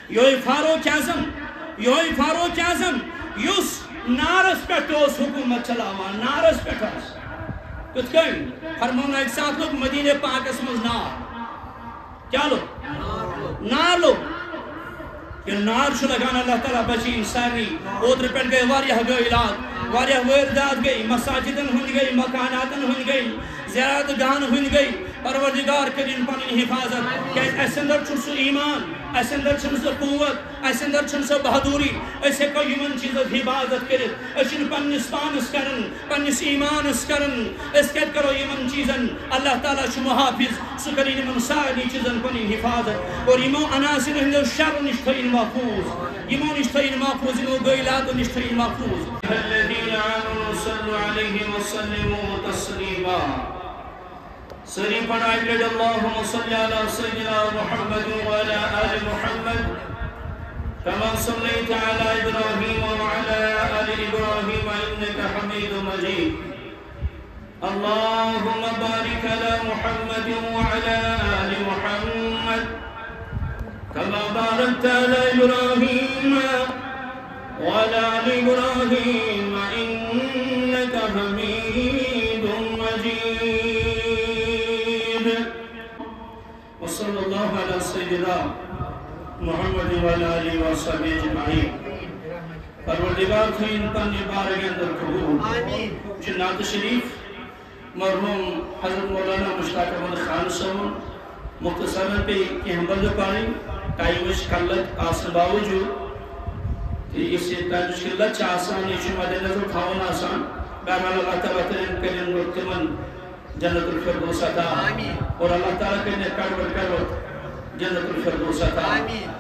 یہ فاروق اعظم یس نارس پہ حکومت چلاوان نارس پہ کت کن فرمونا ایک ساتھ لوگ مدینہ پاکس مز نار کیا لوگ نار لوگ یہ نار چھو لگانا اللہ تعالیٰ بچی انسانی اوتر پیٹ گئے واریہ گئیلات واریہ ورداد گئی مساجدن ہن گئی مکاناتن ہن گئی زیارت گاہن ہن گئی پروردگار کرین پنن حفاظت کہ اس اندر چھو سو ایمان اس اندر چھو سو قوت اس اندر چھو سو بہادوری اس ہیکو یمن چیزت حفاظت کرت اسن پنس پانس کرن پنس ایمانس کرن اس کت کرو یمن چیزن اللہ تعالیٰ چھو محافظ سو کرین من ساری چیزن پنن حفاظت اور یمو عناصر ہندو شر نشتین محفوظ یمو نشتین محفوظ یمو گویلات نشتین محفوظ الذین آمنوا صلوا علیہ وسلموا تسلیما سری پڑھائی لد اللہم صلی علی سیدنا محمد وعلى آل محمد كما صليت على إبراهيم وعلى آل إبراهيم إنك حميد مجيد اللهم بارك على محمد وعلى آل محمد كما باركت على إبراهيم وعلى آل إبراهيم إنك حميد مجيد وصلى الله على سيدنا محمد وعلى آله وصحبه اجمعین پروردگار خین پنی بارے اندر قبول جنات شریف مرحوم حضرت مولانا مشتاق احمد خان صاحب مختصر پہ کہ ہم بند پانی ٹائمش کلت آسن باوجود اس سے ٹائمش کلت چا آسان یہ مد نظر تھاون آسان بہرحال اللہ تعالیٰ کرن تمن جنت الفردوس عطا اور اللہ تعالیٰ کرن کڑوٹ جنت الفردوس عطا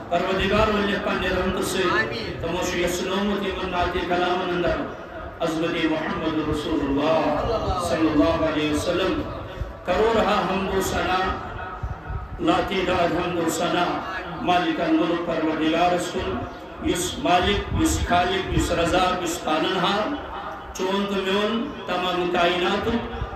پروردگار ولی پانے رحمت سے تموشی یسنومت ایمن ناتی کلام اندر عظمت محمد رسول اللہ صلی اللہ علیہ وسلم کرو رہا حمد و ثنا لاتی داد حمد و ثنا مالک الملک پروردگار رسول یس مالک یس خالق یس رزاق یس پالنہار چون تمیون تمام کائنات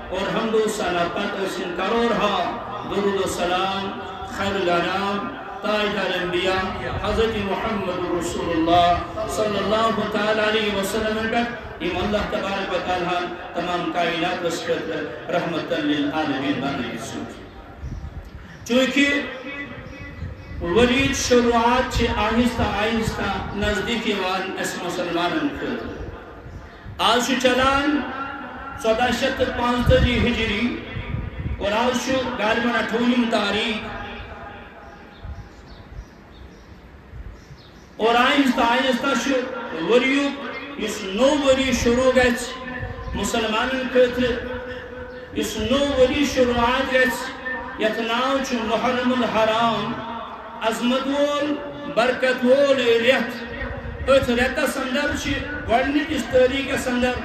اور حمد و ثنا پت اسن کرو رہا درود و سلام خیر الانام تاج الانبیاء حضرت محمد رسول اللہ صلی اللہ علیہ وسلم ام اللہ تبارک و تعالی تمام کائنات وسکت رحمت للعالمین بانی سوچ چونکہ ولید شروعات چھ آہستہ آہستہ نزدیک وان اس مسلمانن خود آج چلان 1435 ہجری اور آج غالباً 28 تاریخ اور آہستہ آہستہ وریو اس نو وری شروع گئے مسلمانن خطر اس نو وری شروعات گئے یتناو چھ محرم الحرام عظمت وول برکت وول ریت ات ریتہ سندر چھ گوڑنک اس تاریخ سندر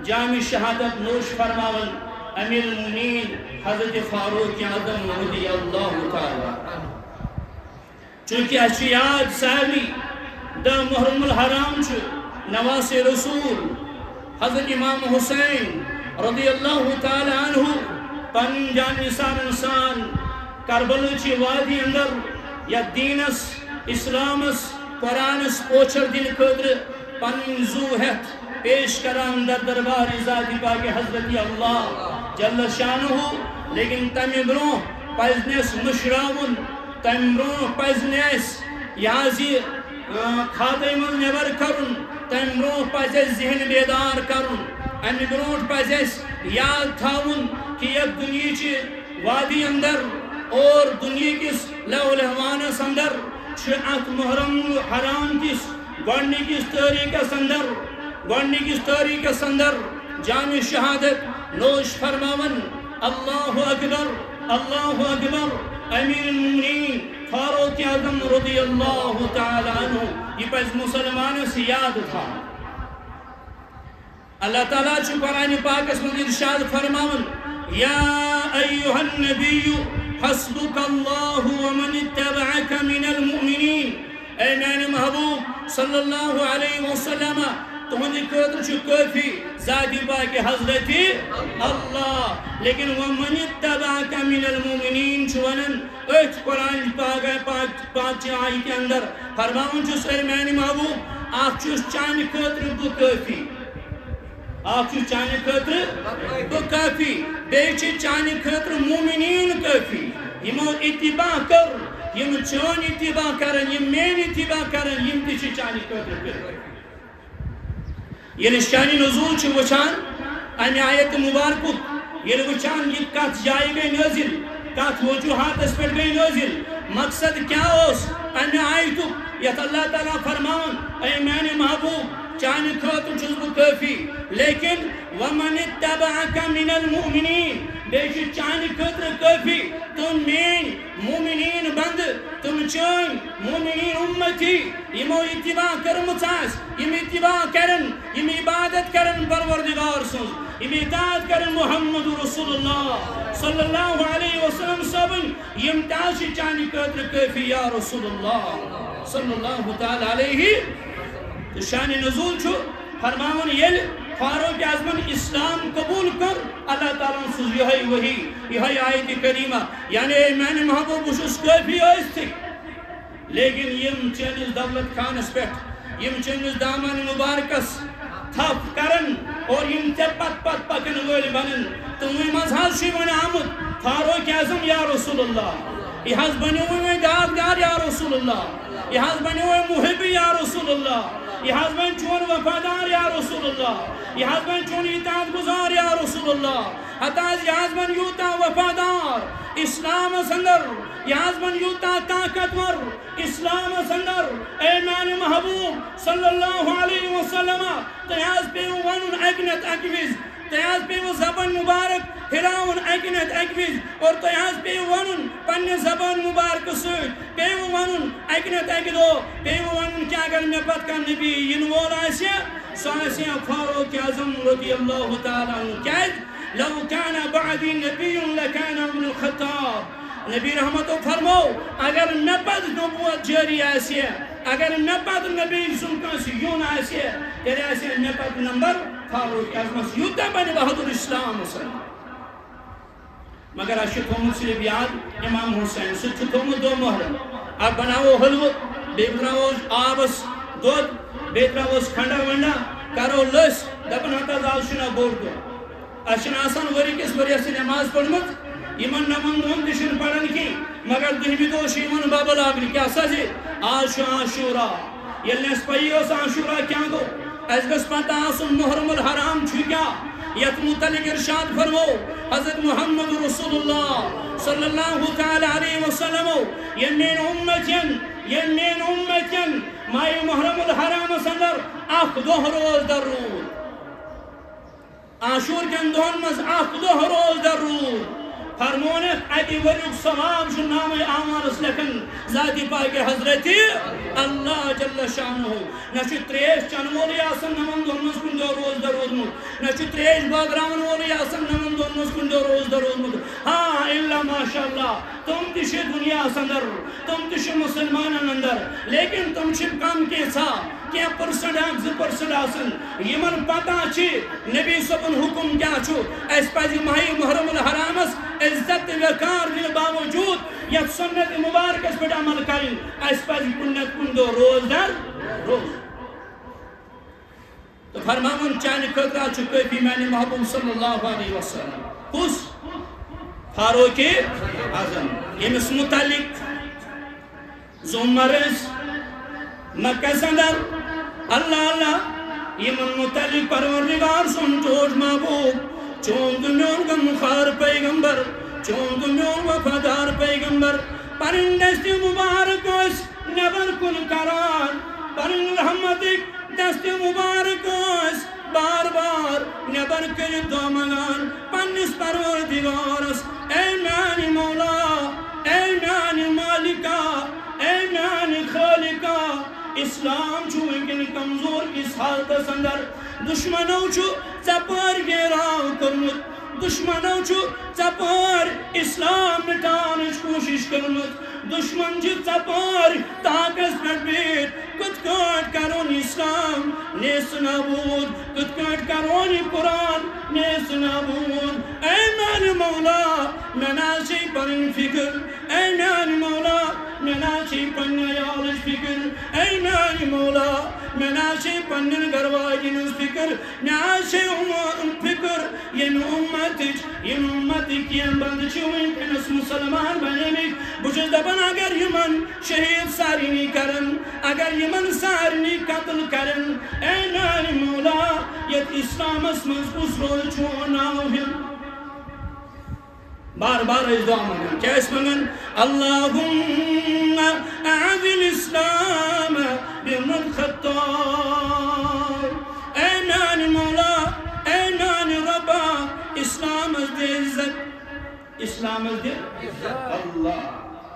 جامع شہادت نوش فرماون امیر المؤمنین حضرت فاروق اعظم رضی اللہ تعالی چونکہ اچھی یاد سامی دا محرم الحرام چھ نواس رسول حضرت امام حسین رضی اللہ تعالی عنہ پن جان نثار انسان کربل چی وادی اندر یا دینس اسلامس قرآنس پوچھر دن خدر پن زوحت پیش کران در دربار ذاتی پاک حضرت اللہ جل شانہ لیکن تمی برو پزنیس مشراون تمی برو پزنیس یازی خاطر من نبر کرن تمی برو پزیس ذہن بیدار کرن امی برو پزیس یاد تھاون کہ یک دنیا چی وادی اندر اور دنیا کس لو لہوانس اندر چھت محرم حرام کس گوڑنی کس تاریخ اندر گوڑنی کس تاریخ اندر جامع شہادت نوش فرماون اللہ اکبر امیر المؤمنین فاروق اعظم رضی اللہ تعالی عنہ یہ پس مسلمان سے یاد تھا اللہ تعالیٰ چھ قرآن پاک اس میں ارشاد فرماون یا ایوہ النبی حسبک اللہ ومن اتبعک من المؤمنین اے میان محبوب صلی اللہ علیہ وسلم تہندِ خٲطرٕ چھُ کٲفی ذاتِ پاکہِ حضرتِ اللہ لیکن وَمَنِ اتَّبَعَكَ مِنَ الْمُؤْمِنِينَ چھُ وَنان أتھۍ قرآن پاک آیہِ کہِ اندر فرماوان چھُس اے میانہِ محبوب اکھ چھُس چانہِ خٲطرٕ بہٕ کٲفی اکھ چھُس چانہِ خٲطرٕ بہٕ کٲفی بیٚیہِ چھِ چانہِ خٲطرٕ مومِنیٖن کٲفی یِمو اتباع کٔر یم چون اتباع کرن یم میٲنۍ اتباع کرن یم تہِ چھِ چانہِ خٲطرٕ کٲفی ییٚلہِ شانہِ نزول چھِ وٕچھان امہِ آیت مُبارکُک ییٚلہِ وٕچھان یہِ کتھ جایہِ گٔے نٲزِل کتھ وجوٗہاتس پٮ۪ٹھ گٔے نٲزِل مقصد کیٛاہ اوس امہِ آیتُک یتھ اللہ تعالیٰ فرماوان اے میانہِ محبوب چانہِ خٲطرٕ چھُس بہٕ کٲفی لیکن وَمَنِ اتَّبَعَكَ مِنَ الْمُؤْمِنِينَ بیٚیہِ چھِ چانہِ خٲطرٕ کٲفی تِم میٲنۍ مومِنیٖن بندٕ تِم چٲنۍ مومِنیٖن اُمتی یِمو اتباع کٔرمٕژ آسہِ یِم اتباع کرن یِم عبادت کرن پروردگار سٕنٛز یِم اطاعت کرن محمد رسول اللہ صلی اللہ علیہ وسلم صٲبٕنۍ یِم تہِ حظ چھِ چانہِ خٲطرٕ کٲفی یا رسول اللہ صلی اللہ تعالیٰ علیہ تہٕ شانہِ نزول چھُ فرماوان ییٚلہِ فاروق اعظمن اسلام قبول کر اللہ تعالیٰ سوز یہی وحی یہی آیت کریمہ یعنی اے میانہِ محبوب بہٕ چھُس کٲفی ٲسۍتھٕے لیکن یم چٲنِس دولت خانس پٮ۪ٹھ یم چٲنِس دامن مبارکس تھپ کرن اور یم ژےٚ پتہٕ پکن وٲلۍ بنن تِموٕے منٛز حظ چھُ وۄنۍ آمُت فاروق اعظم یا رسول اللہ یہِ حظ بنیووٕے وۄنۍ داغدار یا رسول اللہ یہِ حظ بنیووٕے محب یا رسول اللہ یہ حظ بن چون وفادار یا رسول اللہ یہ حظ بن چون اطاعت گزار یا رسول اللہ حتیٰ یہ حظ بن یوتا وفادار اسلام اندر یہ حظ بن یوتا طاقتور اسلام اندر اے میانہِ محبوب صلی اللہ علیہ وسلم تۄہہِ حظ پیٚوٕ ونُن اکہِ نتہٕ اکہِ وِزِ تۄہہِ حظ پیٚوٕ زبان مبارک ہِلاوُن اکہِ نتہٕ اکہِ وِزِ اور تۄہہِ حظ پیٚوٕ ونُن پننہِ زبان مبارکہٕ سۭتۍ پیٚوٕ ونُن اکہِ نتہٕ اکہِ دۄہ پیٚوٕ ونُن کہِ اگر مےٚ پتہٕ کانٛہہ نبی یِنہٕ وول آسہِ سُہ آسہِ فاروق اعظم رضی اللہ تعالیٰ عنہ کیٛازِ لو كان بعدی نبی لکان عمر الخطاب نبی رحمتو فرمو اگر مےٚ پتہٕ نبوت جٲری آسہِ اگر مےٚ پتہٕ نبی سُنٛد کٲنٛسہِ یُن آسہِ تیٚلہِ آسہِ مےٚ پتہٕ نمبر فاروق اعظمس یوٗتاہ بنہِ بہادر اسلامس مگر اَسہِ چھُ تھوٚمُت صرف یاد امام حُسین سُہ تہِ چھُ تھوٚمُت دۄہ محرم اکھ بناوو حلوٕ بیٚیہِ ترٛاوہوس آبس دۄد بیٚیہِ ترٛاوہوس کھنڈا ونڈا کرو لٔسۍ دپان ہتہٕ حظ آز چھُنا بوٚڑ دۄہ اَسہِ چھِنہٕ آسان ؤری کِس ؤرِیس نٮ۪ماز پٔرمٕژ یِمن نَمن دۄہن تہِ چھِنہٕ پران کیٚنٛہہ مگر دٔہمہِ دۄہ چھُ یِمن ببہٕ لاگنہِ کیٛاہ سا زِ آز چھُ عاشوٗرا ییٚلہِ نہٕ اَسہِ پیی ٲس عاشوٗرا کیٛاہ گوٚو اَسہِ گٔژھ پتہ آسُن محرم الحرام چھُ کیٛاہ یتھ متعلق ارشاد فرمو حضرت محمد رسول اللہ صلی اللہ تعالیٰ علیہ وسلم یہ مین امتین ماہ محرم الحرامس اندر اکھ دۄہ روز درود عاشور کٮ۪ن دۄہن منٛز اکھ دۄہ روز درود فرمونکھ اَکہِ ؤریُک ثواب چھُ نامے اعمالس لیکھان ذاتِ پاکہِ حضرتِ اللہ جل شانہ نہ چھُ تریش چٮ۪نہٕ وولٕے آسان نَمن دۄہن منٛز کُنہِ دۄہ روزدر روٗدمُت نہ چھُ تریش بٲگراوَن وولٕے آسان نَمن دۄہن منٛز کُنہِ دۄہ روزدر روٗدمُت ہاں اِلا ماشاء اللہ تِم تہِ چھِ دُنیاہس اندر تِم تہِ چھِ مُسلمانن اندر لیکن تِم چھِ کم کینٛژھا کینٛہہ پٔرسنٹ اکھ 2% آسان یِمن پتہ چھِ نبی صٲبُن حُکُم کیٛاہ چھُ اَسہِ پزِ ماہِ محرم الحرامس عزت تہٕ وقار دِنہٕ باوجوٗد یتھ سُنت مُبارکس پٮ۪ٹھ عمل کرٕنۍ اَسہِ پزِ کُنہِ نتہٕ کُنہِ دۄہ روزدر روزُن تہٕ فرماوُن چانہِ خٲطرٕ حظ چھُ کٲفی میانہِ محبوب صلی اللہ علیہ وسلم کُس فاروق اعظم ییٚمِس متعلق زوٗمر ٲسۍ مکس اندر اللہ اللہ یمن متعلق پروردگار سُنٛد ٹھوٹھ محبوب چون تہٕ میون غمخوار پیغمبر چون تہٕ میون وفادار پیغمبر پنٕنۍ دستہِ مبارک ٲسۍ نٮ۪بر کُن کران پنٕنۍ رحمتٕکۍ دستہِ مبارک ٲسۍ بار بار نٮ۪بر کٔرِتھ دۄہ منگان پننِس پروردگارس اے میانہِ مولا اے میانہِ مالکا اے میانہِ خالقا اسلام چھُ وٕنکٮ۪ن کمزور کِس حالتس اندر دُشمنو چھُ ژپٲرۍ گیراو کوٚرمُت دُشمنو چھُ ژپٲرۍ اسلام مٹاونٕچ کوٗشش کٔرمٕژ دُشمن چھِ ژپٲرۍ طاقس پٮ۪ٹھ بِہِتھ کِتھ کٲٹھۍ کرون اسلام نیس نابود کت کٹ کرونی قرآن نیس نابود اے میان مولا میں ناچی پرن فکر اے میان مولا میں ناچی پن یالش فکر اے میان مولا میں ناچی پن گرواجن فکر ناچی فکر یم امت کیم بند چوئن کنس مسلمان بنیمک بچس دبن اگر یمن شہید سارنی کرن اگر یمن سارنی قتل کرن اے میان مولا یت اسلام اسمز اسرول چوناو ہم بار بار اس دعا مانگن کیا اس مانگن اللہم اعز الاسلام بن الخطاب اے میان مولا اے میان ربا اسلام از دے عزت اسلام از دے اللہ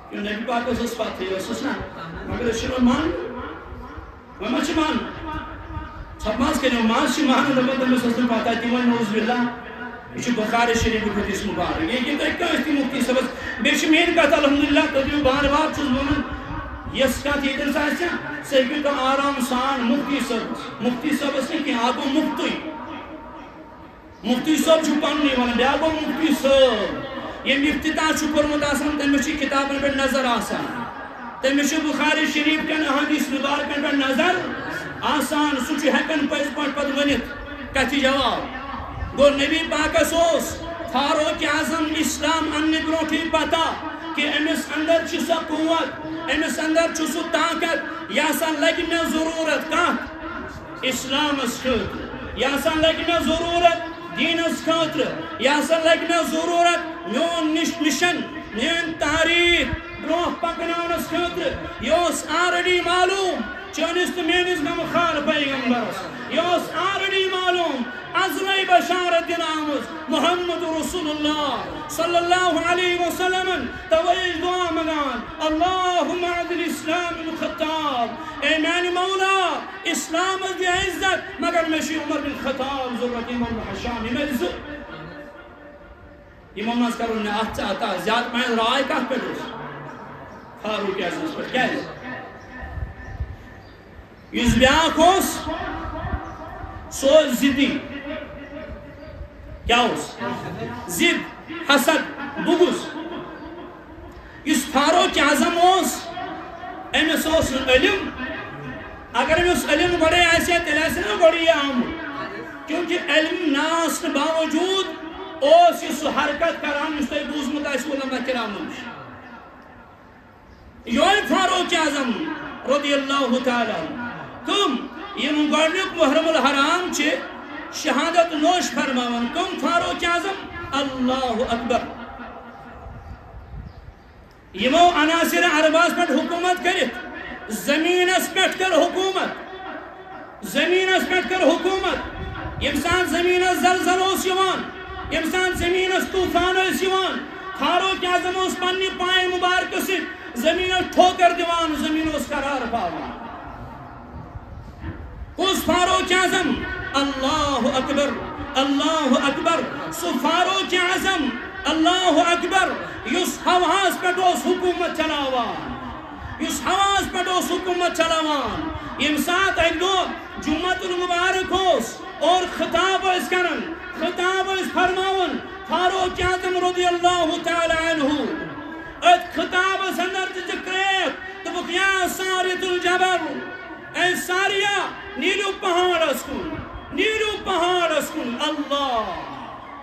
کیوں نبی پاک اس بات ہے اس نا مگر شروع مان وما چھ مان سب ماز کے جو ماز چھ مان ربا دم سسن پاتا ہے تیوان نوز باللہ یہ بخاری شریف حدیث مبارک یہ کہ ایک اس کی مفتی سبس بے شمیر کا الحمدللہ تدیو بار بار چیز بولن یس کا تھی ادھر ساتھ سیکھیں تو آرام سان مفتی سبس نہیں کہ آگو مفتی سب چھپان نہیں والا بے آگو مفتی سب یہ افتتاح چھپر متاثر تمیشی کتابن پر نظر آسان تمیشی بخاری شریف کے حدیث مبارکن پر نظر آسان سوچی حقن پیس پانچ پد ونیت کہتی جواب گو نبی پاک سوس فاروق اعظم اسلام اننے بروٹھی پتا کہ امس اندر چھ قوت امس اندر چھ طاقت یا سا لگ میں ضرورت کا اسلام اس خاطر یا سا لگ میں ضرورت دین اس خاطر یا سا لگ میں ضرورت میون مشن میون تحریک بروہ پکنان اس خاطر یہ آرڈی معلوم چونس تو مینس گم خال پیغمبرس یہ آرڈی معلوم عزرائی بشارت دن آموز محمد رسول اللہ صلی اللہ علیہ وسلم تویج دعا مگان اللہم عدل اسلام الخطاب اے میانی مولا اسلام از دی عزت مگر مشی عمر بن خطاب ضرورت امام الحشامی میں عزت امام از کرون نے آتا زیاد میں رائے کا پیدوس فاروق اعظم پر کیا ہے یز بیاکوس سو زدی کیا اس زد حسد بغض اس فاروق اعظم اس امس اس علم اگر امس علم بڑے ایسے تیسے نہ بڑی عام کیونکہ علم ناس باوجود اس اس حرکت کران اس تے بوزمت اس علماء کرام یہ فاروق اعظم رضی اللہ تعالی کم یہ مگرنک محرم الحرام چھے شہادت نوش فرماون کم فاروق اعظم اللہ اکبر یمو عناصر عرباس پر حکومت کرت زمین اس پیٹ کر حکومت زمین اس پیٹ کر حکومت یمسان زمین اس زلزل اس یوان یمسان زمین اس طوفان اس یوان فاروق اعظم اس پنی پائیں مبارک سے زمین اس ٹھوکر دیوان زمین اس قرار پاوان اس فاروق اعظم اللہ اکبر سو فاروق اعظم اللہ اکبر یس حواس پر دوس حکومت چلاوان یس حواس پر دوس حکومت چلاوان یم ساتھ ایک دو جمعت المبارک ہوس اور خطاب اس کرن خطاب اس فرماون فاروق اعظم رضی اللہ تعالی عنہ ایک خطاب اس اندر ذکریت تو بقیا سارت الجبر اے ساریا نیلو پہاڑ اسکن اللہ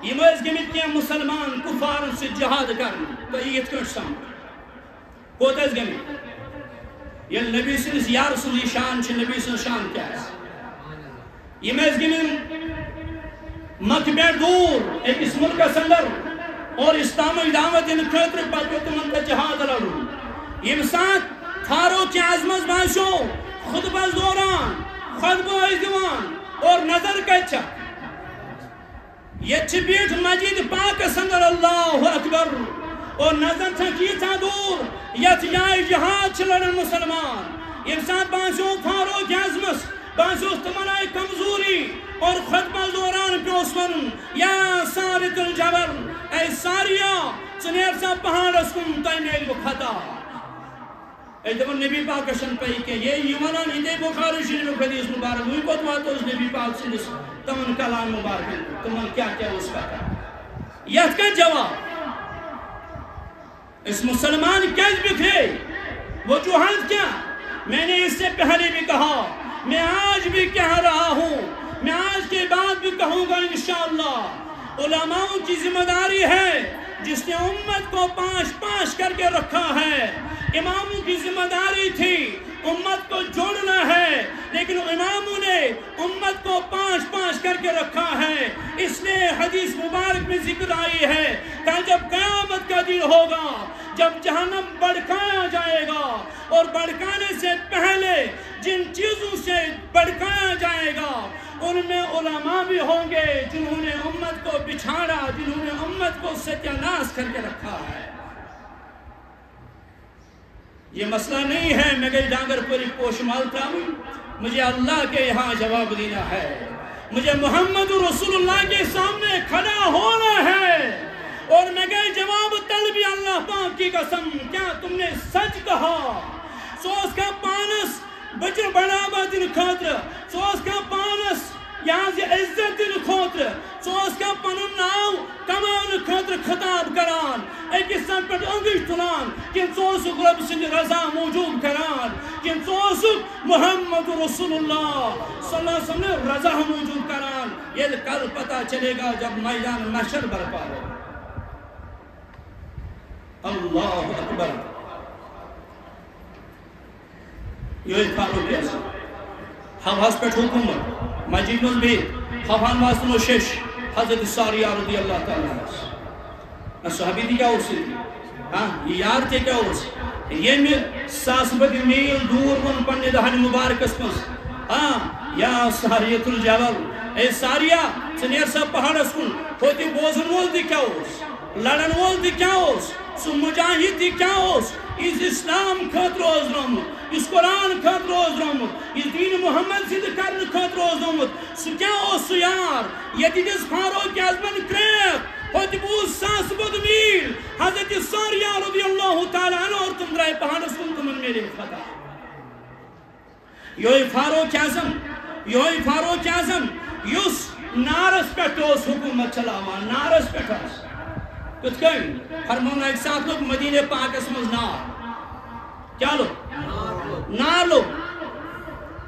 یہ مز گمت کیا مسلمان کفار سے جہاد کرن تو یہ کچھ سام کوت از گمت یہ نبی سنس یا رسول شان چھ نبی سن شان کیا ہے یہ مز گمت مکبر دور ایک اس ملک سندر اور اسلامی دعوت ان خطر پر تمن کا جہاد لڑو یہ ساتھ فاروق اعظم باشو خطبہ دوران خطبہ دیوان اور نظر کچھا یہ بیٹھ مجید پاک سندر اللہ اکبر اور نظر تھکی تھا دور یہ جائے جہاد چلن مسلمان یہ ساتھ بانسو فاروق اعظم بانسو تمنائی کمزوری اور خطبہ دوران پیوسمن یا سارت الجبر اے ساریا چنیر سا پہاڑ اسکن تیمیل و خطا دپان نبی پاکس پی کی یہ ونان یہ بخاری شریف حدیث مبارک وی کوت واتو نبی پاک سندس تمن کلام مبارک تمن کیا اس پتہ یت کا جواب اس مسلمان کیس بکھرے وجوہات کیا میں نے اس سے پہلے بھی کہا میں آج بھی کہہ رہا ہوں میں آج کے بعد بھی کہوں گا انشاءاللہ علماء کی ذمہ داری ہے جس نے امت کو پاش کر کے رکھا ہے اماموں کی ذمہ داری تھی امت کو جوڑنا ہے لیکن اماموں نے امت کو پاش کر کے رکھا ہے اس لیے حدیث مبارک میں ذکر آئی ہے کہ جب قیامت کا دن ہوگا جب جہنم بھڑکایا جائے گا اور بھڑکانے سے پہلے جن چیزوں سے بھڑکایا جائے گا ان میں علماء بھی ہوں گے جنہوں نے امت کو بچھاڑا جنہوں نے امت کو ستیاناش کر کے رکھا ہے یہ مسئلہ نہیں ہے میں گئی ڈانگر پوری پوش مالتا ہوں مجھے اللہ کے یہاں جواب دینا ہے مجھے محمد رسول اللہ کے سامنے کھڑا ہونا ہے اور میں گئی جواب طلبی اللہ پاک کی قسم کیا تم نے سچ کہا سوز کا پانس بچر بڑھابا دن خاطر سوز کا پانس یہاں سے عزت دن خاطر سوز کا پنن ناو کمان خاطر خطاب کران ایک سن پر انگش تلان کن سوز رب سند رضا موجود کران کن سوز محمد رسول اللہ صلی اللہ علیہ وسلم رضا موجود کران یہ کل پتہ چلے گا جب میدان محشر برپا ہو اللہ اکبر یہ فاروق اعظم حواس پر حکومت مجید البید خفان واسطن و شش حضرت ساریہ رضی اللہ تعالیٰ عنہ صحابی دی کیا ارسی یہ یار تھے کیا ارسی یہ میں ساس بدی میل دور ون پڑھنے دہن مبارک اسمس یا ساریت الجبل اے ساریہ سنیر سا پہاڑ اسکن ہوتی بوزن وول دی کیا ارس لڑن وول دی کیا ارس سو مجاہد دی کیا ارس اس اسلام خطر روز رمت اس قرآن خطر روز رمت اس دین محمد صد کرن خطر روز رمت سو کیا اس یار یہ دس فاروق اعظم کریک ہوتی بوز ساس بود میل حضرت ساریہ رضی اللہ تعالیٰ عنہ اور تم درائے پہاڑ سن تمن میرے خطا یوی فاروق اعظم یس نارس پیٹوس حکومت چلاوا نارس پیٹوس کت کئی فرمانا ایک ساتھ لوگ مدینہ پاک اسمز نار کیا لو نار لو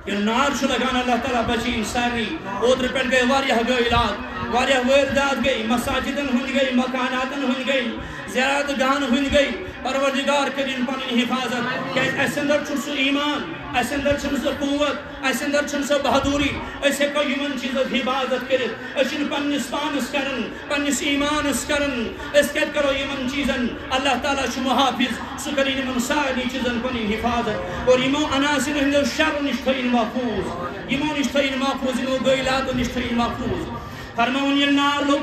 یہ نار شو لگانا اللہ تعالیٰ بچی انسانی اوتر پیٹ گئے واریہ گئے علاق واریہ ویرداد گئی مساجدن ہن گئی مکاناتن ہن گئی زیارت گاہن ہن گئی پروردگار کرین پنین حفاظت کہ ایسے اندر چھو سو ایمان ایسے اندر چھو سو قوت ایسے اندر چھو سو بہادوری ایسے کو یمن چیزت حفاظت کرت ایسے پنیس پانس کرن پنیس ایمانس کرن اس کہت کرو یمن چیزن اللہ تعالیٰ چھو محافظ سکرین من ساری چیزن پنین حفاظت اور یمو عناصر ہندو شر نشتین محفوظ یمو نشتین محفوظ یمو گویلات نشتین محفوظ فرمون یہ نار لو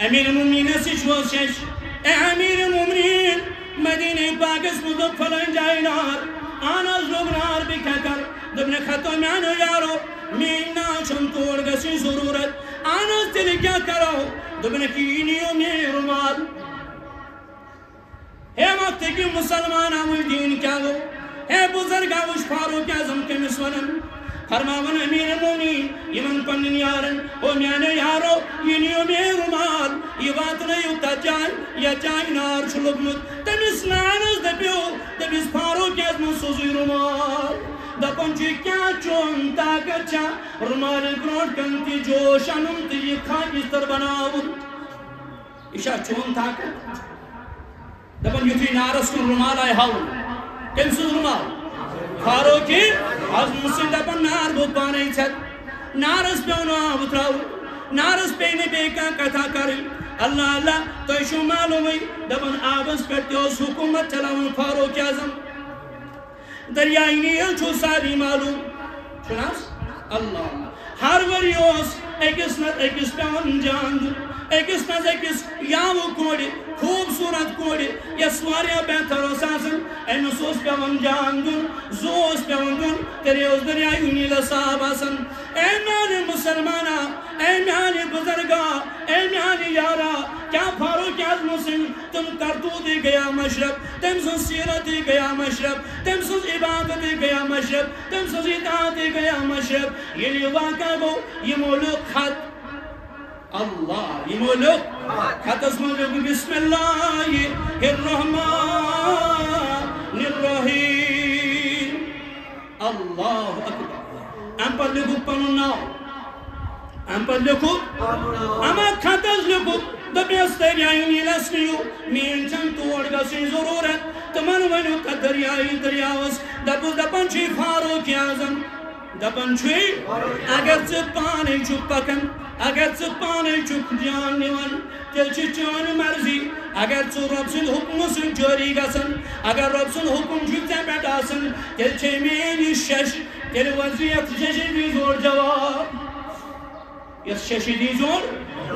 امیر المومنین سے شوز شش اے امیر المومنین مدینہ پاک اس مدد فلن جائے نار آناز لوگ نار بکھا کر دبنے خطو میں آنو یارو مینا چم توڑ گسی ضرورت آناز تیلے کیا کرو دبنے کینیوں میں رمال ہے وقت کی مسلمان آموش دین کیا گو ہے بزرگ آموش فاروق اعظم کے مسونم فرماون امیر المومنین یمن پنن یارن او میانے یارو ینیو میں رمال یہ بات نہیں اتا چاہی یا چاہی نار چھلگمت تمیس نارز دبیو تمیس فاروق اعظم سوزی رمال دپن چی کیا چون طاقت چا رمال گروٹ کنتی جوش انم تی یہ خاکستر بناون اشا چون طاقت دپن یوتی نارز کن رمال آئے ہاؤ کم سوز رمال فاروقی از مسلم دپن نار بود پانے چھت نارس پیونو آب تراؤ نارس پینے بے کا کتھا کری اللہ اللہ تو ایشو معلومی دپن آبس پیٹتے اس حکومت چلاؤن فاروق اعظم دریائی نیل چھو ساری معلوم چناس اللہ ہر وریوس ایکس نت ایکس پیون جاند ایکس نت ایکس یاو کوڑی خوبصورت کوڑی یا سواریا بہتر و ساسن اینو سوس پیون جاندن زوس پیون دن تیرے اس دریائی نیل صاحب آسن اے میانے مسلمانہ، اے میانے بزرگا، اے میانے یارا، کیا فاروق اعظم سن تم کرتوتی گیا مشرب، تم سن سیرتی گیا مشرب، تم سن عبادتی گیا مشرب، تم سن اطاعتی گیا مشرب. یلی واقع گو یہ مولوک خط اللہ، یہ مولوک خط اس مولوک بسم اللہ الرحمن الرحیم. اللہ اکبر. ام پر لکھو پنن ناو، ام پر لکھو اما خط اس لکھو دبیس دریائی نیلس نیو مین چن توڑ گسی ضرورت تمن ونیو کا دریائی دریاوس دپن چھی فاروق اعظم دپن چھی اگر ژٕ پانے چھُکھ پکان، اگر ژٕ پانے چھُکھ جان نِوان تیٚلہِ چھِ چٲنۍ مرضی. اگر ژٕ رۄب سٕنٛدِ حُکمہٕ سۭتۍ جٲری گژھان، اگر رۄب سُنٛد حُکم چھُ ژےٚ پٮ۪ٹھ آسان تیٚلہِ چھے میٲنۍ یہِ شش تیٚلہِ وَنہِ یتھ ششہِ دی زور جواب. یتھ ششہِ دی زور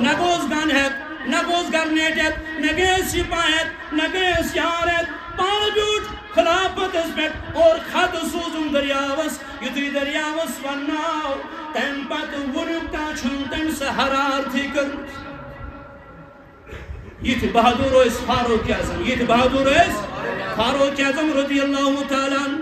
نہ گوس گن ہیٚتھ، نہ گوس گرنیٹت، نہ گیس سپاہیت، نہ گیس یارت، پال بیوٗٹھ خلافت پٮ۪ٹھ اور خط سوزُن دریاوس. یُتھُے دریاوس ونناو تمہِ پتہٕ وُنیُک تام چھُنہٕ تٔمۍ سۄ حرارتھٕے کٔرمٕژ. یِتھ بہادر ٲسۍ فاروق اعظم، یِتھ بہادر ٲسۍ فاروق اعظم رضی اللہ تعالیٰ عنہ.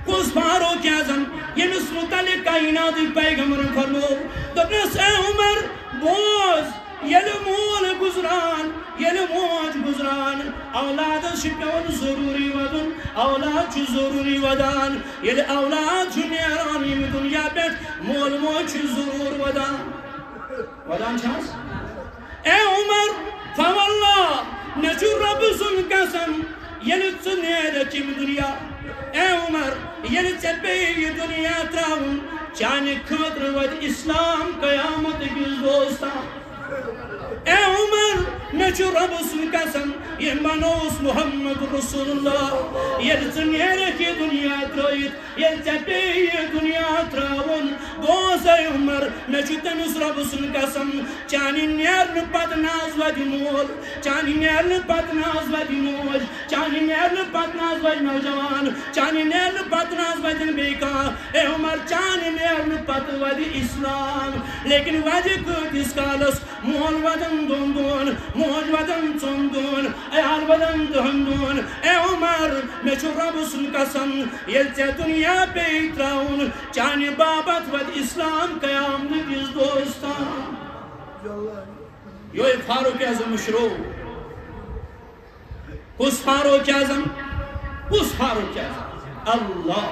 کُس فاروق اعظم ییٚمِس متعلق کائناتٕکۍ پیغمبرن فرمو دوٚپنس اے عمر بوز، ییٚلہِ مول گُزران، ییٚلہِ موج گُزران اولادس چھُ پیٚوان ضروٗری ودُن، اولاد چھُ ضروٗری ودان. ییٚلہِ اولاد چھُ نیران ییٚمہِ دُنیا پٮ۪ٹھ مول موج چھُ ضروٗر ودان. ودان چھِ حظ؟ اے عمر فواللہ مےٚ چھُ رۄبہٕ سُنٛد قسم ییٚلہِ ژٕ نیرکھ ییٚمہِ دُنیا، اے عمر ییٚلہِ ژےٚ پیٚیہِ یہِ دُنیا ترٛاوُن چانہِ خٲطرٕ واتہِ اِسلام قیامت کِس دۄہس تام. اے عمر مےٚ چھُ رۄبہٕ سُنٛد قسم ییٚمۍ بنووُس محمد رسول اللہ ییٚلہِ ژٕ نیرکھ یہِ دُنیا ترٛٲیِتھ، ییٚلہِ ژےٚ پیٚیہِ یہِ دُنیا ترٛاوُن بوز اے عمر مےٚ چھُ تٔمِس رۄبہٕ سُنٛد قسم چانہِ نیرنہٕ پتہٕ نہ حظ واتہِ مول، چانہِ نیرنہٕ پتہٕ نہ حظ واتہِ موج، چانہِ نیرنہٕ پتہٕ نہ حظ واتہِ نوجوان، چانہِ نیرنہٕ پتہٕ نہ حظ واتن بیٚیہِ کانٛہہ. اے عمر چانہِ نیرنہٕ پتہٕ واتہِ اِسلام. لیکن واتہِ کۭتِس کالس؟ مول ودن دۄن دۄہن، موج ودن ژۄن دۄہن، عیال ودن دہن دۄہن. اے عمر مےٚ چھُ رۄبہٕ سُنٛد قسم ییٚلہِ ژےٚ دُنیا پیٚیہِ ترٛاوُن چانہِ باپت واتہِ اِسلام قیامت کِس دۄہس تام. یہوے فاروق اعظم مشروع. کُس فاروق اعظم؟ کُس فاروق اعظم؟ اللہ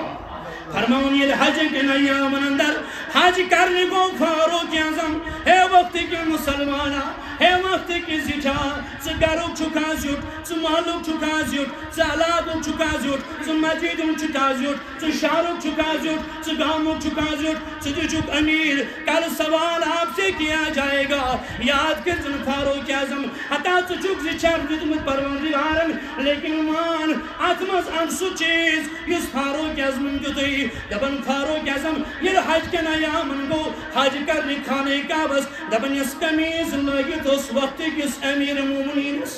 فرماون ییٚلہِ حجکٮ۪ن ایامن اندر حج کرنہِ گوٚو فاروق اعظم. ہے وقتٕکۍ مُسلمانا، ہے وقتٕکۍ زِٹھا، ژٕ گرُک چھُکھ آز زیُٹھ، ژٕ محلُک چھُکھ آز زیُٹھ، ژٕ علاقُک چھُکھ آز زیُٹھ، ژٕ مسجد ہُنٛد چھُکھ آز زیُٹھ، ژٕ شہرُک چھُکھ آز زیُٹھ، ژٕ گامُک چھُکھ آز زیُٹھ، ژٕ تہِ چھُکھ امیر. کل سوال آپ سے کیا جائے گا، یاد کر ژٕ فاروق اعظم ہتا ژٕ چھُکھ زِچھر دیُتمُت پروردگارن، لیکن مان اتھ منٛز ان سُہ چیٖز یُس فاروق اعظمن دیُتُے. دپن فاروق اعظم ییٚلہِ حج کٮ۪ن ایامن گوٚو حج کرنہِ خانہ کعبس دپن یۄس قمیٖض لٲگِتھ اوس وقتٕکِس امیر مومنیٖنس،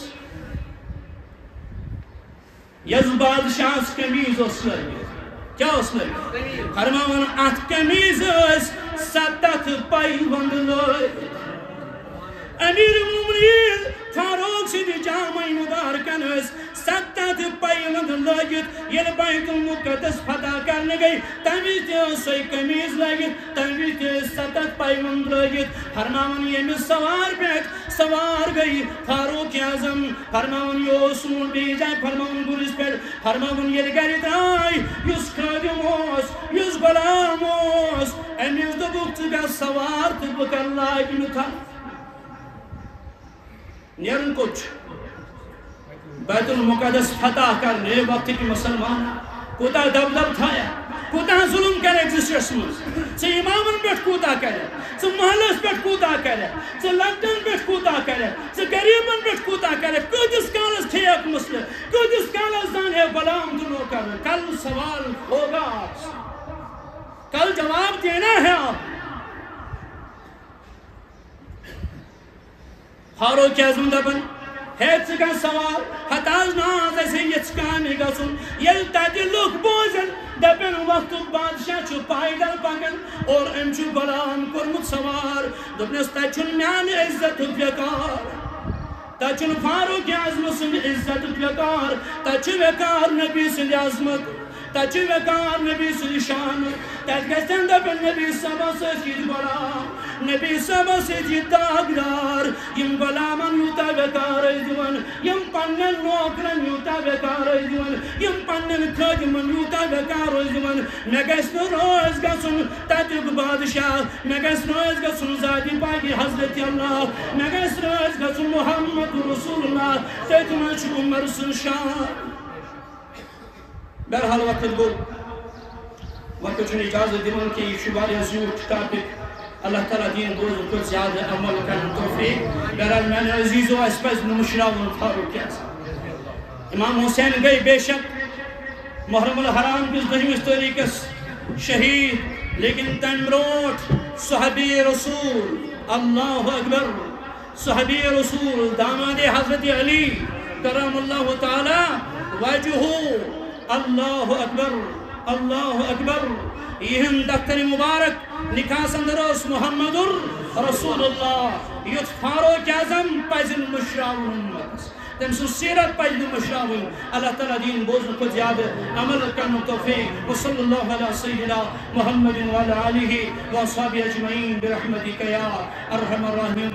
یۄس بادشاہس قمیٖض اوس لٲگِتھ، کیٛاہ اوس لٲگِتھ؟ فرماوان اتھ قمیٖض ٲسۍ 7 پیوند لٲگِتھ. امیر مومنیٖن فاروق سٕنٛدِ جامع مبارکن ٲسۍ 7 پیوند لٲگِتھ. ییٚلہِ بیت المقدس فتح کرنہِ گٔے تمہِ وِزِ تہِ ٲس سۄے قمیٖض لٲگِتھ، تمہِ وِزِ تہِ ٲسۍ 7 پیوند لٲگِتھ. فرماوان ییٚمہِ سوار پٮ۪ٹھ سوار گٔے فاروق اعظم، فرماوان یہِ اوس سون بیٚیہِ جایہِ فرماوان گُرِس پٮ۪ٹھ، فرماوان ییٚلہِ گرِ درٛاے یُس خٲدِم اوس، یُس غلام اوس، أمِس دوٚپُکھ ژٕ گژھ سوار تہٕ بہٕ کر لاگنہٕ تھَپھ. نیرُن کوٚت چھُ؟ بیت المقدس فتح کرنے وقتٕکۍ مسلمان کوٗتاہ دبدب تھایکھ، کوٗتاہ ظُلم کَرٮ۪کھ ژٕ شَس منٛز، ژٕ اِمامن پٮ۪ٹھ کوٗتاہ کَرٮ۪کھ، ژٕ محلس پٮ۪ٹھ کوٗتاہ کَرٮ۪کھ، ژٕ لۄکٹٮ۪ن پٮ۪ٹھ کوٗتاہ کَرٮ۪کھ، ژٕ غریٖبن پٮ۪ٹھ کوٗتاہ کَرٮ۪کھ، کۭتِس کالس کھیٚیکھ مسلہٕ، کۭتِس کالس زانہے غلام تہٕ نوکر. کل سوال ہوگا آپ سے، کل جواب دینا ہے آپ. فاروق اعظم دپن ہے ژٕ گژھ سوار ہتا حظ نا آز اَسہِ یِژھ کامہِ گژھُن. ییٚلہِ تَتہِ لُکھ بوزن دپن وقت بادشاہ چھو پائیدل پکن اور ام چھو غلام کورمت سوار دپنس تچن میان عزت وقار تچن فاروق اعظم سند عزت وقار تچ وقار نبی سند عظمت تچ وقار نبی سند شان تت گژھن دپن نبی صبا سید غلام نبی صبا سید داغدار یم غلامن یوتا وقار دون یم پنن نوکرن یوتا وقار دون یم پنن خادمن یوتا وقار دون مے گژھِ نہٕ روز گژھُن تتیُک بادشاہ مے گژھِ روز گژھُن ذاتی پاکی حضرت اللہ مے گژھِ روز گژھُن محمد رسول اللہ تٔتھۍ منٛز چھُ عمر سُنٛد شان بہرحال وقت چھُنہٕ اجازت دِوان کہِ یہِ چھُ واریاہ زیوٗٹھ ٹاپک اللہ تعالیٰ دین بوزنہٕ کھۄتہٕ زیادٕ عمل کرنُک توفیق بہرحال میانہِ عزیٖزو اَسہِ پَزِ نہٕ مٔشراوُن فاروق اعظم امام حسین گٔے بے شک محرم الحرام کِس 2ہمِس تٲریٖخس شہید لیکن تمہِ برونٛٹھ صحابی رسول اللہ اکبر صحابی رسول داماد حضرت علی کرم اللہ تعالی وجہہ اللہ اکبر یہن دفتر مبارک نکاس اندر اس محمد رسول اللہ یوت فاروق اعظم پزن مشراون امتس تم سن سیرت پزن مشراون اللہ تعالیٰ دین بوزن کو زیادہ عمل کرن توفیق وصلی اللہ علی سیدنا محمد وعلی آلہ واصحابہ اجمعین برحمتک یا ارحم الراحمین